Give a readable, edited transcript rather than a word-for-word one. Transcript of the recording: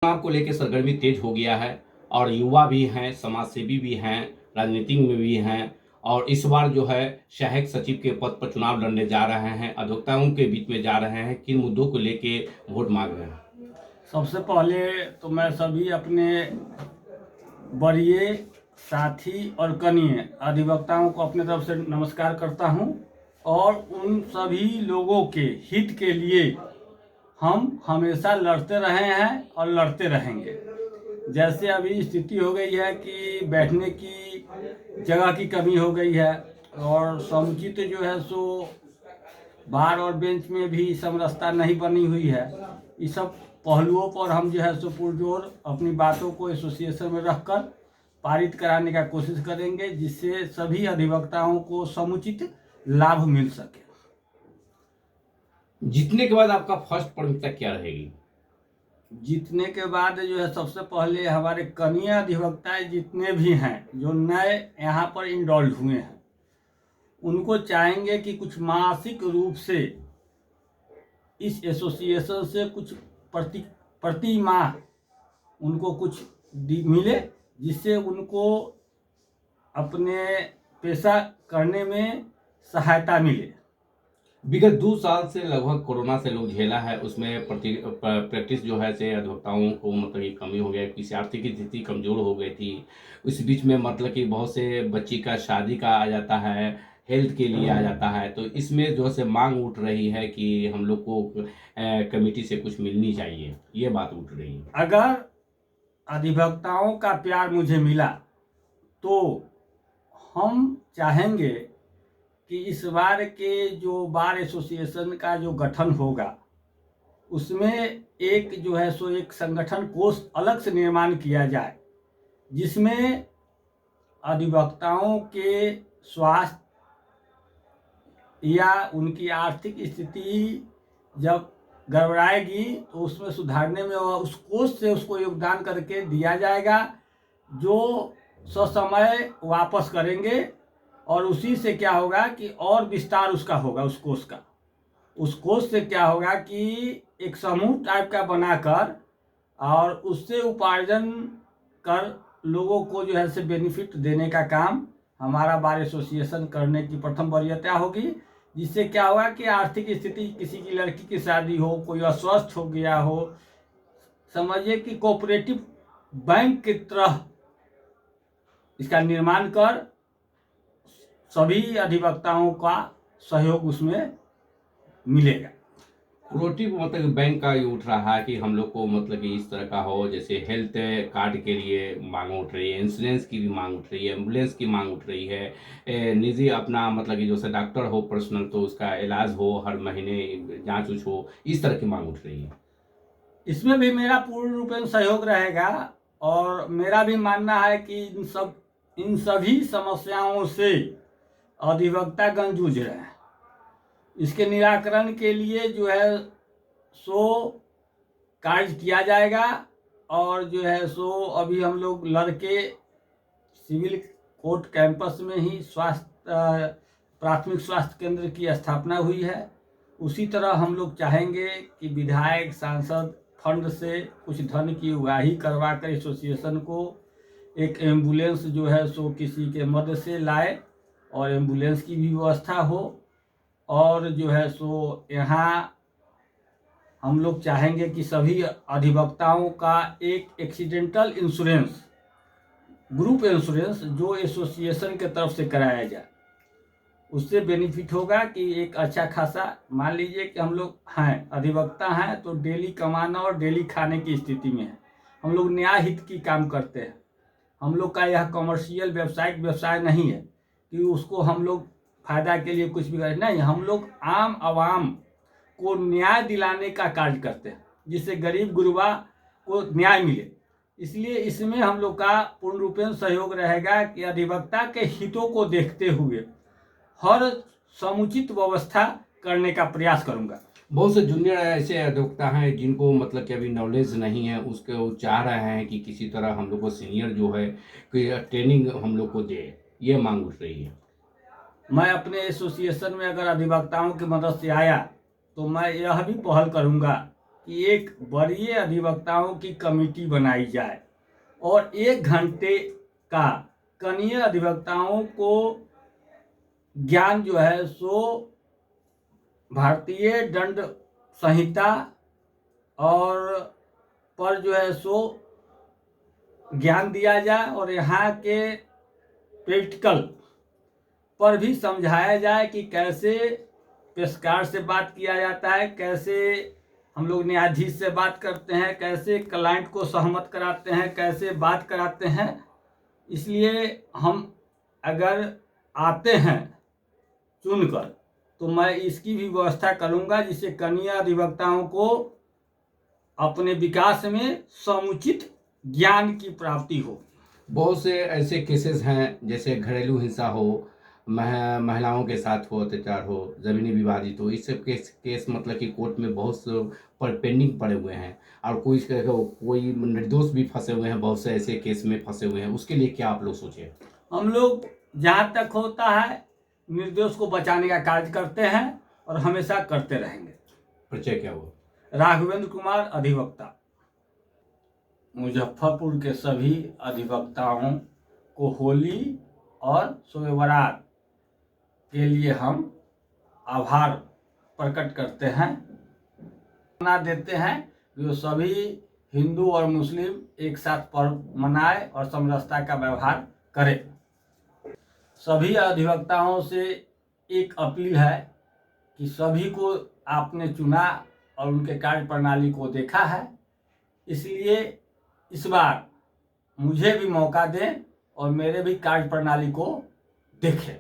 चुनाव को लेकर सरगर्मी तेज हो गया है और युवा भी हैं, समाजसेवी भी हैं, राजनीतिक में भी हैं और इस बार जो है सहायक सचिव के पद पर चुनाव लड़ने जा रहे हैं, अधिवक्ताओं के बीच में जा रहे हैं। किन मुद्दों को लेके वोट मांग रहे हैं? सबसे पहले तो मैं सभी अपने वरीय साथी और कनीय अधिवक्ताओं को अपने तरफ से नमस्कार करता हूं और उन सभी लोगों के हित के लिए हम हमेशा लड़ते रहे हैं और लड़ते रहेंगे। जैसे अभी स्थिति हो गई है कि बैठने की जगह की कमी हो गई है और समुचित जो है सो बार और बेंच में भी समरसता नहीं बनी हुई है। इस सब पहलुओं पर हम जो है सो पुरजोर अपनी बातों को एसोसिएशन में रखकर पारित कराने का कोशिश करेंगे, जिससे सभी अधिवक्ताओं को समुचित लाभ मिल सके। जीतने के बाद आपका फर्स्ट प्राथमिकता क्या रहेगी? जीतने के बाद जो है सबसे पहले हमारे कनीय अधिवक्ता जितने भी हैं जो नए यहाँ पर इनरोल्ड हुए हैं, उनको चाहेंगे कि कुछ मासिक रूप से इस एसोसिएशन से कुछ प्रति माह उनको कुछ मिले, जिससे उनको अपने पेशा करने में सहायता मिले। विगत 2 साल से लगभग कोरोना से लोग झेला है, उसमें प्रैक्टिस जो है से अधिवक्ताओं को मतलब ये कमी हो गया, किसी आर्थिक स्थिति कमजोर हो गई थी। उस बीच में मतलब कि बहुत से बच्ची का शादी का आ जाता है, हेल्थ के लिए आ जाता है, तो इसमें जो है मांग उठ रही है कि हम लोग को कमेटी से कुछ मिलनी चाहिए, ये बात उठ रही है। अगर अधिवक्ताओं का प्यार मुझे मिला तो हम चाहेंगे कि इस बार के जो बार एसोसिएशन का जो गठन होगा उसमें एक जो है सो एक संगठन कोष अलग से निर्माण किया जाए, जिसमें अधिवक्ताओं के स्वास्थ्य या उनकी आर्थिक स्थिति जब गड़बड़ाएगी तो उसमें सुधारने में उस कोष से उसको योगदान करके दिया जाएगा, जो ससमय वापस करेंगे और उसी से क्या होगा कि और विस्तार उसका होगा उस कोष का। उस कोष से क्या होगा कि एक समूह टाइप का बनाकर और उससे उपार्जन कर लोगों को जो है से बेनिफिट देने का काम हमारा बार एसोसिएशन करने की प्रथम वरीयता होगी, जिससे क्या होगा कि आर्थिक स्थिति, किसी की लड़की की शादी हो, कोई अस्वस्थ हो गया हो, समझिए कि कोऑपरेटिव बैंक की तरह इसका निर्माण कर सभी अधिवक्ताओं का सहयोग उसमें मिलेगा। कोऑपरेटिव मतलब बैंक का ये उठ रहा है कि हम लोग को मतलब कि इस तरह का हो, जैसे हेल्थ कार्ड के लिए मांग उठ रही है, इंश्योरेंस की भी मांग उठ रही है, एम्बुलेंस की मांग उठ रही है, निजी अपना मतलब कि जैसे डॉक्टर हो पर्सनल तो उसका इलाज हो, हर महीने जांच उच हो, इस तरह की मांग उठ रही है। इसमें भी मेरा पूर्ण रूप से सहयोग रहेगा और मेरा भी मानना है कि इन सभी समस्याओं से अधिवक्तागण जूझ रहे हैं। इसके निराकरण के लिए जो है सो कार्य किया जाएगा और जो है सो अभी हम लोग लड़के सिविल कोर्ट कैंपस में ही प्राथमिक स्वास्थ्य केंद्र की स्थापना हुई है। उसी तरह हम लोग चाहेंगे कि विधायक सांसद फंड से कुछ धन की उगाही करवा कर एसोसिएशन को एक एम्बुलेंस जो है सो किसी के मदद से लाए और एम्बुलेंस की भी व्यवस्था हो। और जो है सो यहाँ हम लोग चाहेंगे कि सभी अधिवक्ताओं का एक एक्सीडेंटल इंश्योरेंस, ग्रुप इंश्योरेंस जो एसोसिएशन के तरफ से कराया जाए। उससे बेनिफिट होगा कि एक अच्छा खासा, मान लीजिए कि हम लोग हैं अधिवक्ता हैं तो डेली कमाना और डेली खाने की स्थिति में है, हम लोग न्याय हित की काम करते हैं। हम लोग का यह कमर्शियल व्यावसायिक व्यवसाय नहीं है कि उसको हम लोग फायदा के लिए कुछ भी करें, नहीं, हम लोग आम आवाम को न्याय दिलाने का कार्य करते हैं, जिससे गरीब गुरबा को न्याय मिले। इसलिए इसमें हम लोग का पूर्ण रूपेण सहयोग रहेगा कि अधिवक्ता के हितों को देखते हुए हर समुचित व्यवस्था करने का प्रयास करूंगा। बहुत से जूनियर ऐसे अधिवक्ता हैं जिनको मतलब कि अभी नॉलेज नहीं है, उसके वो चाह रहे हैं कि किसी तरह हम लोग को सीनियर जो है कि ट्रेनिंग हम लोग को दे, ये मांग उठ रही है। मैं अपने एसोसिएशन में अगर अधिवक्ताओं की मदद से आया तो मैं यह भी पहल करूंगा कि एक वरीय अधिवक्ताओं की कमेटी बनाई जाए और 1 घंटे का कनीय अधिवक्ताओं को ज्ञान जो है सो भारतीय दंड संहिता और पर जो है सो ज्ञान दिया जाए और यहाँ के प्रैक्टिकल पर भी समझाया जाए कि कैसे पेशकार से बात किया जाता है, कैसे हम लोग न्यायाधीश से बात करते हैं, कैसे क्लाइंट को सहमत कराते हैं, कैसे बात कराते हैं। इसलिए हम अगर आते हैं चुनकर तो मैं इसकी भी व्यवस्था करूंगा जिससे कनीय अधिवक्ताओं को अपने विकास में समुचित ज्ञान की प्राप्ति हो। बहुत से ऐसे केसेस हैं जैसे घरेलू हिंसा हो, महिलाओं के साथ हो अत्याचार हो, ज़मीनी विवादित हो, इस सब केस मतलब कि कोर्ट में बहुत से पर पेंडिंग पड़े हुए हैं और कोई निर्दोष भी फंसे हुए हैं, बहुत से ऐसे केस में फंसे हुए हैं। उसके लिए क्या आप लोग सोचे? हम लोग जहाँ तक होता है निर्दोष को बचाने का कार्य करते हैं और हमेशा करते रहेंगे। परिचय क्या हुआ? राघवेंद्र कुमार, अधिवक्ता। मुजफ्फरपुर के सभी अधिवक्ताओं को होली और शब बारात के लिए हम आभार प्रकट करते हैं, बना देते हैं कि वो सभी हिंदू और मुस्लिम एक साथ पर्व मनाए और समरसता का व्यवहार करें। सभी अधिवक्ताओं से एक अपील है कि सभी को आपने चुना और उनके कार्य प्रणाली को देखा है, इसलिए इस बार मुझे भी मौका दें और मेरे भी कार्य प्रणाली को देखें।